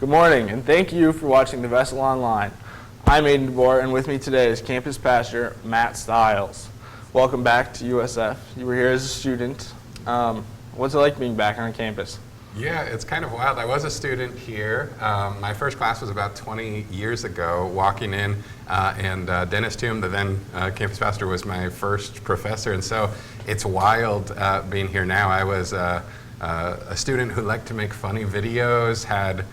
Good morning, and thank you for watching the Vessel Online. I'm Aiden DeBoer, and with me today is campus pastor Matt Stiles. Welcome back to USF. You were here as a student. What's it like being back on campus? Yeah, it's kind of wild. I was a student here. My first class was about 20 years ago, walking in, and Dennis Toom, the then campus pastor, was my first professor, and so it's wild being here now. I was a student who liked to make funny videos, had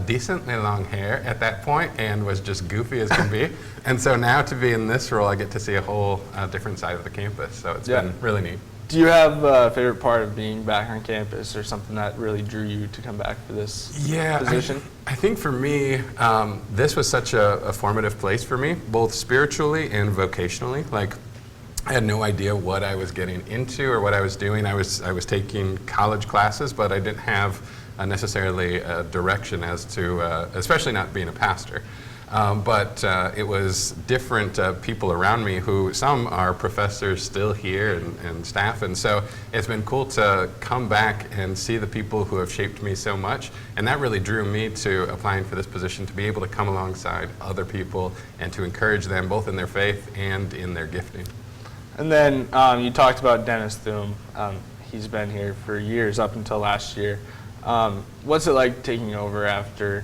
decently long hair at that point, and was just goofy as can be. And so now to be in this role, I get to see a whole different side of the campus, so it's been really neat. Do you have a favorite part of being back on campus, or something that really drew you to come back for this position? I think for me, this was such a formative place for me, both spiritually and vocationally. Like, I had no idea what I was getting into or what I was doing. I was taking college classes, but I didn't have necessarily a direction as to, especially not being a pastor. But it was different people around me who, some are professors still here and staff, and so it's been cool to come back and see the people who have shaped me so much, and that really drew me to applying for this position, to be able to come alongside other people and to encourage them both in their faith and in their gifting. And then you talked about Dennis Toom. He's been here for years, up until last year. What's it like taking over after,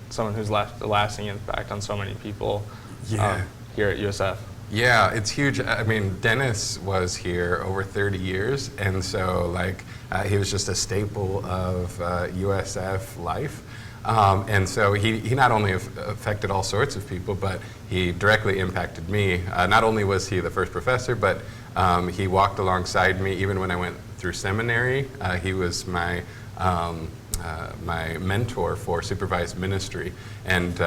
someone who's left a lasting impact on so many people here at USF? Yeah, it's huge. Dennis was here over 30 years, and so he was just a staple of USF life. And so he not only affected all sorts of people, but he directly impacted me. Not only was he the first professor, but he walked alongside me even when I went through seminary. He was my mentor for supervised ministry, and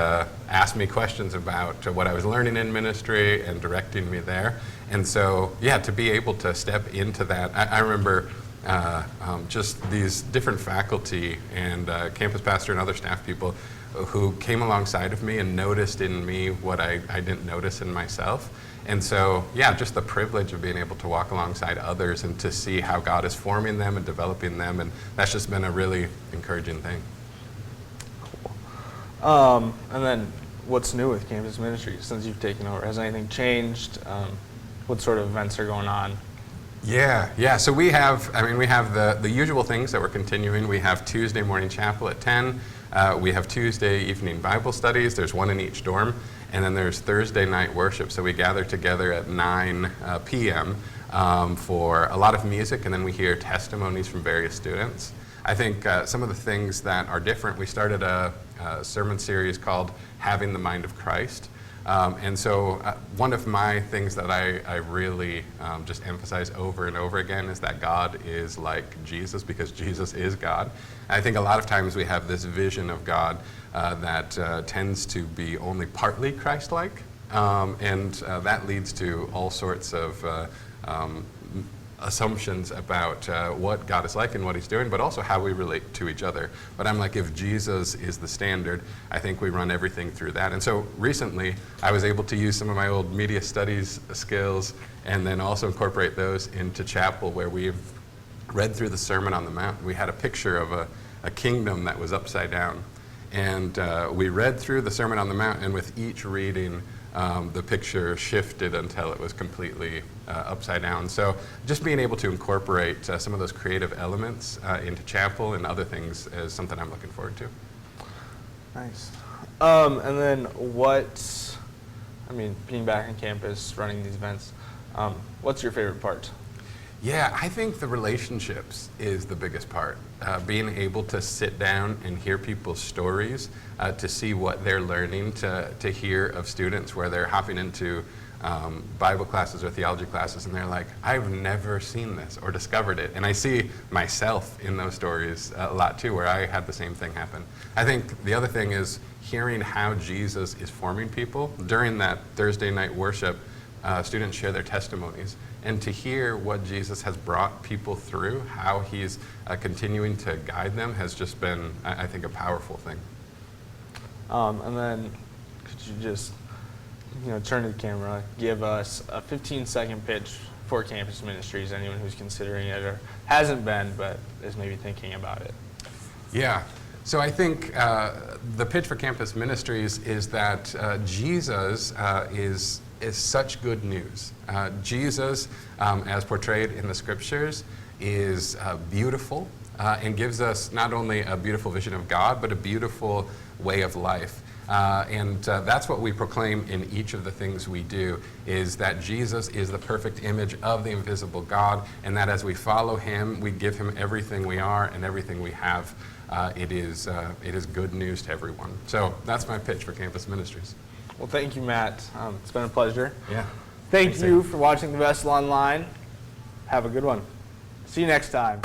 asked me questions about what I was learning in ministry and directing me there. And so, yeah, to be able to step into that, I remember just these different faculty and campus pastor and other staff people who came alongside of me and noticed in me what I didn't notice in myself. And so, yeah, just the privilege of being able to walk alongside others and to see how God is forming them and developing them, and that's just been a really encouraging thing. Cool. And then what's new with campus ministry since you've taken over? Has anything changed? What sort of events are going on? Yeah. So we have the usual things that we're continuing. We have Tuesday morning chapel at 10. We have Tuesday evening Bible studies. There's one in each dorm. And then there's Thursday night worship. So we gather together at 9 p.m. For a lot of music, and then we hear testimonies from various students. I think some of the things that are different, we started a sermon series called Having the Mind of Christ. And so one of my things that I really just emphasize over and over again is that God is like Jesus, because Jesus is God. And I think a lot of times we have this vision of God that tends to be only partly Christ-like, and that leads to all sorts of assumptions about what God is like and what he's doing, but also how we relate to each other. But I'm like, if Jesus is the standard, I think we run everything through that. And so recently, I was able to use some of my old media studies skills and then also incorporate those into chapel, where we've read through the Sermon on the Mount. We had a picture of a kingdom that was upside down. And we read through the Sermon on the Mount, and with each reading, the picture shifted until it was completely upside down. So just being able to incorporate some of those creative elements into chapel and other things is something I'm looking forward to. Nice. And then being back on campus, running these events, what's your favorite part? Yeah, I think the relationships is the biggest part. Being able to sit down and hear people's stories, to see what they're learning, to hear of students where they're hopping into Bible classes or theology classes, and they're like, I've never seen this or discovered it. And I see myself in those stories a lot too, where I had the same thing happen. I think the other thing is hearing how Jesus is forming people. During that Thursday night worship, students share their testimonies, and to hear what Jesus has brought people through, how he's continuing to guide them, has just been, I think, a powerful thing. And then could you just turn to the camera, give us a 15-second pitch for campus ministries, anyone who's considering it or hasn't been but is maybe thinking about it? Yeah. So I think the pitch for Campus Ministries is that Jesus is such good news. Jesus, as portrayed in the scriptures, is beautiful and gives us not only a beautiful vision of God, but a beautiful way of life. And that's what we proclaim in each of the things we do, is that Jesus is the perfect image of the invisible God, and that as we follow him, we give him everything we are and everything we have. It is good news to everyone. So that's my pitch for Campus Ministries. Well, thank you, Matt. It's been a pleasure. Yeah. Thank Thanks, you Aiden. for watching The Vessel Online. Have a good one. See you next time.